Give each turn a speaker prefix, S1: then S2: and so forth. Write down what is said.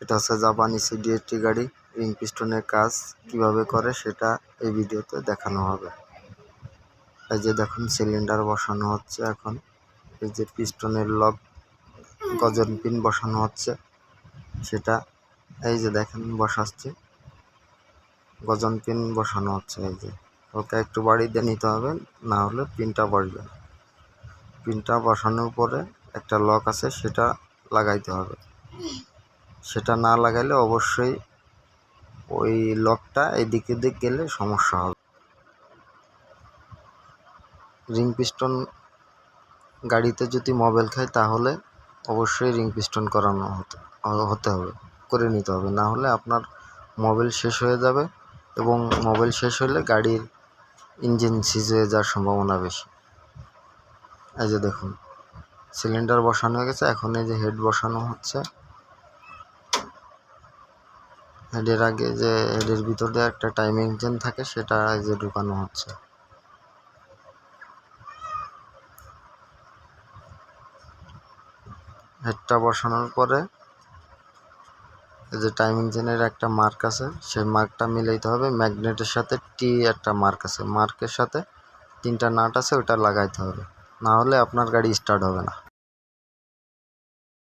S1: এটা হচ্ছে জাপানি সিডিএটি গাড়ি। রিং পিস্টনের কাজ কিভাবে করে সেটা এই ভিডিওতে দেখানো হবে। এই যে দেখুন সিলিন্ডার বসানো হচ্ছে এখন। এই যে পিস্টনের লক গজন পিন বসানো হচ্ছে সেটা এই যে দেখেন বসাচ্ছে, গজন পিন বসানো হচ্ছে। এই যে ওকে একটু বাড়ি দিয়ে নিতে হবে, না হলে পিনটা বসবে না। পিনটা বসানোর পরে একটা লক আছে সেটা লাগাইতে হবে। সেটা না লাগাইলে অবশ্যই ওই লকটা এদিক ওদিক গেলে সমস্যা হবে। রিং পিস্টন গাড়িতে যদি মোবিল খায় তাহলে অবশ্যই রিং পিস্টন করানো হতে হবে, করে নিতে হবে, না হলে আপনার মোবিল শেষ হয়ে যাবে এবং মোবিল শেষ হলে গাড়ির ইঞ্জিন সিজ হয়ে যাওয়ার সম্ভাবনা বেশি। এই যে দেখুন সিলিন্ডার বসানো হয়ে গেছে, এখন এই যে হেড বসানো হচ্ছে। হেডের আগে যে হেডের ভিতরে একটা টাইম ইঞ্জিন থাকে সেটা এই যে ঢুকানো হচ্ছে। হেডটা বসানোর পরে এই যে টাইম ইঞ্জিনের একটা মার্ক আছে, সেই মার্কটা মিলাইতে হবে ম্যাগনেটের সাথে। টি একটা মার্ক আছে, মার্কের সাথে 3টা নাট আছে, ওটা লাগাইতে হবে, না হলে আপনার গাড়ি স্টার্ট হবে না।